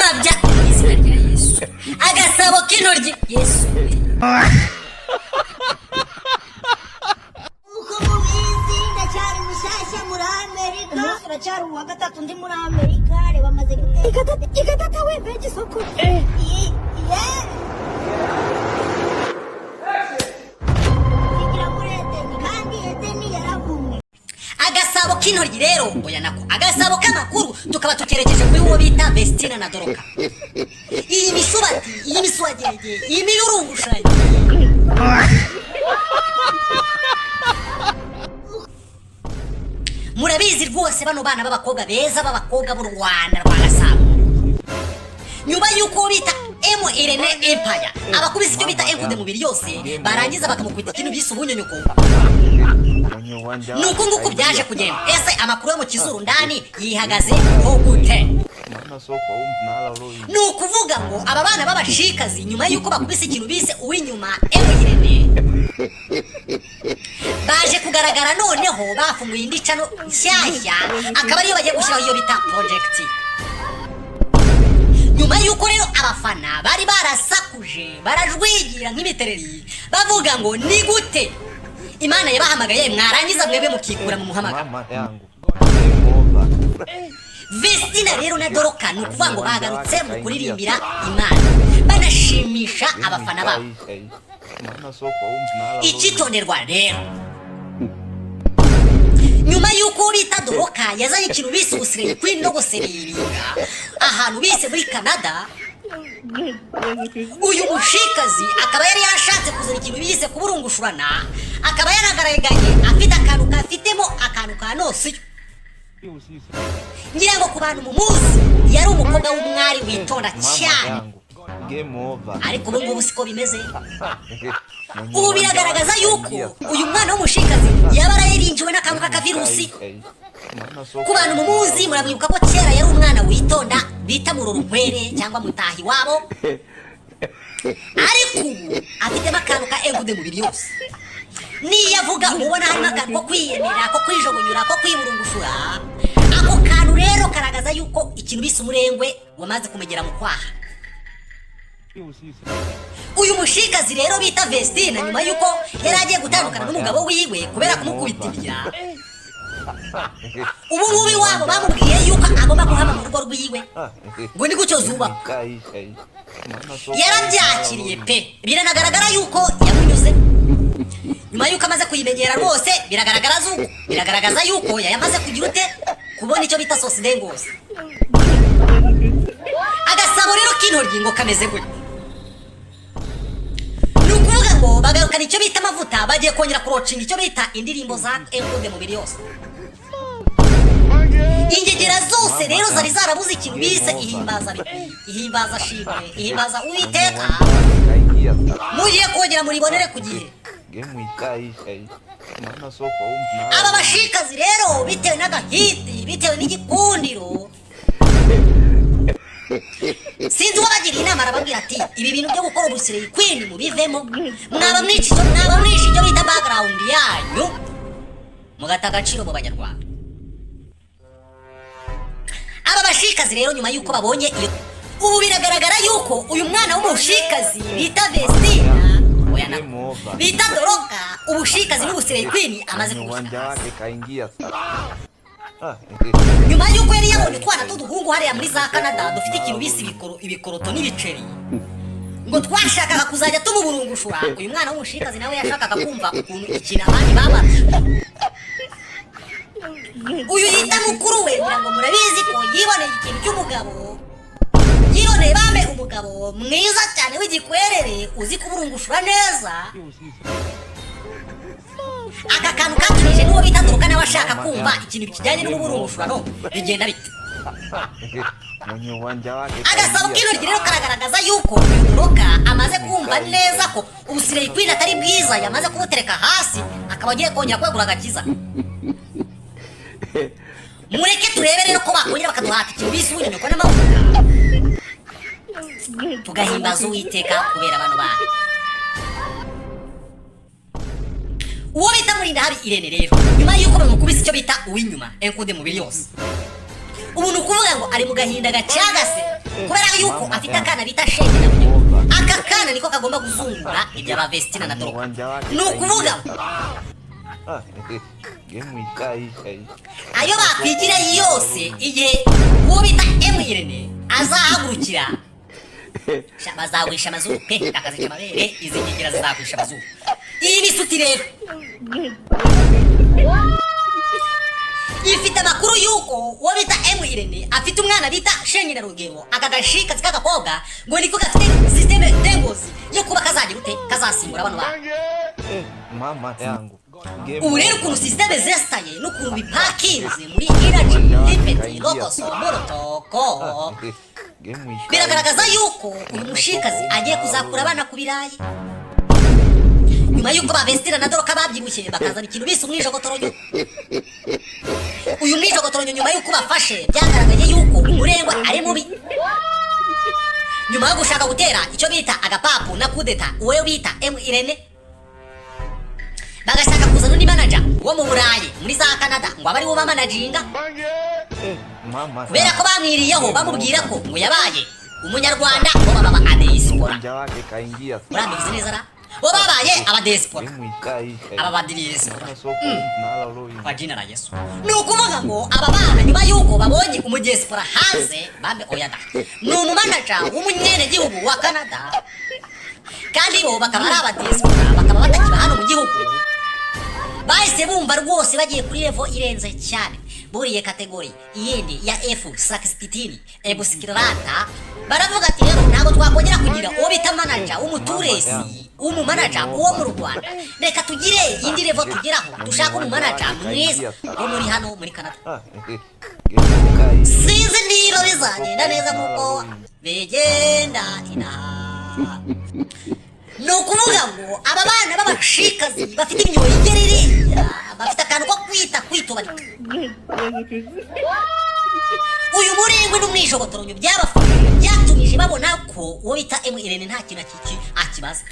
amabya izina rya Yesu agasabo k'intoryi Yesu ndacyari mushyashya muri Amerika turacyari uwa gatatu ndi muri Amerika reba maze igatata we mbega isoko agasabo k'intoryi rero oya nako agasabo k'amakuru tukaba tukerekeje kuri uwo bita Vestina na Doroka. Iyi misubati iyi miswagenge iyi miyurungushanye murabizi rwose bano bana b'abakobwa beza b'abakobwa b'u Rwanda rwa Gasabo nyuma y'uko bita Irene Empire abakubise icyo bita enkude mubiri yose barangiza bakamukubita ikintu bise ubunyonyoko. Nuko nguko byaje kugenda. Ese amakuru yo mu kizuru ndani yihagaze ho gute? Nukuvuga ngo aba bana b'abashikazi nyuma y'uko bakubise ikintu bise uw'inyuma Irene baje kugaragara noneho bafunguye indi cano nshyashya akaba ariyo bagiye gushyiraho iyo bita project. Nyuma y'uko rero abafana bari barasakuje barajwigira nk'imitereri bavuga ngo ni gute Imana yabahamagaye mwarangiza mwebwe mukikura mu muhamagaro. Vestina rero na Doroka nukuvuga ngo bagarutse mu kuririmbira Imana banashimisha abafana babo. Ikitonderwa rero nyuma y'uko bita Doroka yazanye ikintu bise ubusireye kw'indogosereringa ahantu bise muri Canada, uyu mushikazi akaba yari yashatse kuzana ikintu bise kuburungushurana akaba yaragaragaye afite akantu kafitemo akantu ka nosi. Ngira ngo ku bantu mumuzi yari umukobwa w'umwari witonda cyane ariko ubu ngubu siko bimeze. Ubu biragaragaza yuko uyu mwana w'umushikazi yaba yararinjiwe n'akantu k'akavirusi. Ku bantu mumuzi muramwibuka ko kera yari umwana witonda bita Murorunkwere cyangwa Mutahi wabo ariko ubu afitemo akantu ka engude mubiri yose. Niyavuga ubona harimo akantu ko kwiyemera ko kwijogunyura ko kwiburungushura. Ako kantu rero karagaza yuko ikintu bise umurengwe wamaze kumegera mu kwaha. Uyu mushikazi rero bita Vestina nyuma yuko yari agiye gutandukana n'umugabo wiwe kubera kumukubita ibya ubu ngubu iwabo bamubwiye yuko agomba kuhama mu rugo rwiwe ngo ni gutyo zubaka. Yarabyakiriye pe biranagaragara yuko yamunyuze. Nyuma yuko amaze kuyimenyera rwose biragaragaza yuko yamaze kugira ute kubona icyo bita sosi ndengose. Agasabo rero k'intoryi ngo kameze gute? Nukuvuga ngo bagarukana icyo bita amavuta bagiye kongera kurocinga icyo bita indirimbo za enkude mubiri yose. Ingegera zose rero zari zarabuze ikintu bise ihimbaza shimwe ihimbaza Uwiteka mugiye kongera muribonere ku gihe. Aba bashikazi rero bitewe n'agahiti bitewe n'igikundiro sinzi wabagiriye inama arababwira ati ibi bintu byo gukora ubusireye kwini mubivemo mwaba mwica icyo bita background yanyu mugata agaciro mu Banyarwanda. Aba bashikazi rero nyuma yuko babonye iyo ubu biragaragara yuko uyu mwana w'umushikazi bita Vestina bita Doroka ubushikazi n'ubusireye kwini amaze kubushaka. Nyuma yuko yari yabonye utwana tw'uduhungu hariya muri za Canada dufite ikintu bise ibikoroto n'ibiceri ngo twashakaga kuzajya tumuburungushura. Uyu mwana w'umushikazi nawe yashakaga kumva ukuntu ikintu abandi baba uyu yita mukuru we ngira ngo murabizi ko yiboneye ikintu cy'umugabo yiboneye bambe umugabo mwiza cyane w'igikwerere uzi kuburungushura neza. Aka kantu katumije n'uwo bita Doroka nawe ashaka kumva ikintu kijyanye n'uburungushurano bigenda bite. Agasabo k'intoryi rero karagaragaza yuko uyu Doroka amaze kumva neza ko ubusireye kwini atari bwiza yamaze kubutereka hasi akaba agiye kongera kwegura agakiza. Mureke turebe rero ko bakongera bakaduhata ikintu bise ubunyonyoko n'amavuta tugahimbaza Uwiteka kubera abantu bawe. Uwo bita Murindahabi Irene rero nyuma yuko bamukubise icyo bita uw'inyuma enkude mubiri yose ubu nukuvuga ngo ari mu gahinda gacagase kubera yuko afite akana bita shenge na munyago. Aka kana niko kagomba kuzungura ibyo aba Vestina na Doroka. Ni ukuvuga ayo bakwigira yose igihe uwo bita Irene azahagurukira bazagwisha amazuru pe akazica amabere izi nkingira zizagwisha amazuru. Iyi bisuti rero ifite amakuru yuko uwo bita Irene afite umwana bita Shenge na Rugero. Aka gashika k'agakobwa ngo niko gafite systeme dengozi yo kuba kazagira ute kazasimbura abantu ba mama yangu. ubu rero ukuntu systeme zestaye n'ukuntu bipakinze muri energy lipeti lokoso morotoko biragaragaza yuko uyu mushikazi agiye kuzakura abana ku birayi nyuma yuko ba Vestina na Doroka babyibushye bakazana ikintu bise umwijogotoronyo. Uyu mwijogotoronyo nyuma yuko bafashe byagaragaye yuko umurengwa ari mubi. Nyuma yo gushaka gutera icyo bita agapapu na kudeta uwo bita Irene bagashaka kuzana undi manager wo mu Burayi muri za Canada ngo abari wo bamanaginga kubera ko bamwiriyeho bamubwira ko ngo yabaye umunyarwanda bo baba adespora. Urambizi neza ra bo babaye abadespora aba badiriespora kwa jina la Yesu. Ni ukuvuga ngo aba bana nyuma yuko babonye umudespora hanze bambe oyada ni umumanager w'umunyene gihugu wa Canada kandi bo bakaba ari abadespora bakaba batakiba hano mu gihugu. Bahise bumva rwose bagiye kuri level irenze cyane buriye kategori iyindi ya F16 ebusikirata. Baravuga ati rero ntabwo twakongera kugira uwo bita manager w'umuturesi umumanager uwo mu Rwanda, reka tugire indi level tugeraho dushaka umumanager mwiza wo muri hano muri Canada. Sinzi niba bizagenda neza nkuko bigenda inaha. Ni ukuvuga ngo aba bana b'abashikazi bafite imyoyo igerereye bafite akantu ko kwitobarika. Uyu murengwe n'umwijogotoronyo byabafashe byatumije babona ko uwo bita Irene nta kintu akibaza.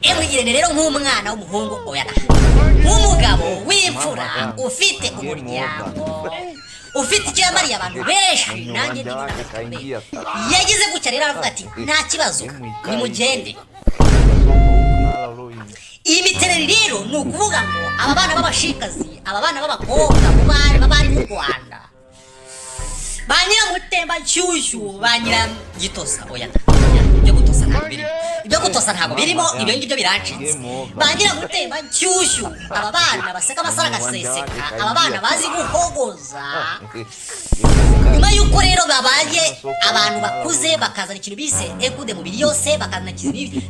Irene rero nk'umwana w'umuhungu oyada nk'umugabo w'imfura ufite umuryango ufite icyo yamariye abantu benshi nanjye ndi yagize gutya rero aravuga ati nta kibazo nimugende. Iyi miterere rero ni ukuvuga ngo aba bana b'abashikazi aba bana b'abakobwa bari mu Rwanda ba Nyiramutemba nshyushyu ba Nyiragitosa oyada ibyo gutosa ntabwo birimo ibyo gutosa ntabwo birimo ibyo ngibyo birancitse. Ba Nyiramutemba nshyushyu aba bana baseka amasara agaseseka aba bana bazi guhogoza. Nyuma yuko rero babaye abantu bakuze bakazana ikintu bise ekude mubiri yose bakazana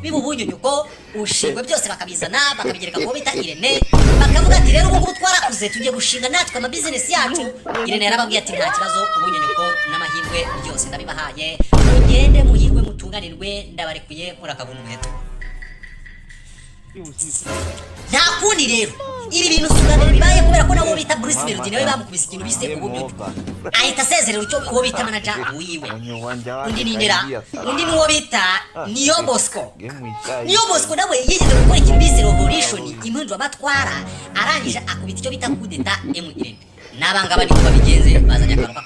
bibubunyunyuko ushingwe byose bakabizana bakabigereka ko bita Irene bakavuga ati rero ubu twarakuze tugiye gushinga natwe ama business yacu. Irene yarababwiye ati nta kibazo ubunyunyuko n'amahirwe byose ndabibahaye mugende muhirwe mutunganirwe ndabarekuye murakabona umuheto. Nta kundi rero ibi bintu sungana bibaye kubera ko nabo bita Bruce Melody nawe bamukubise ikintu bise ubunyunyuko ahita asezerera icyo uwo bita manager wiwe. Undi nindera undi nuwo bita Niyo Bosco. Niyo Bosco nawe yigeze gukora ikintu bise revolution impindura amatwara arangije akubita icyo bita kudeta Irene n'abangaba niko babigenze bazanye akantu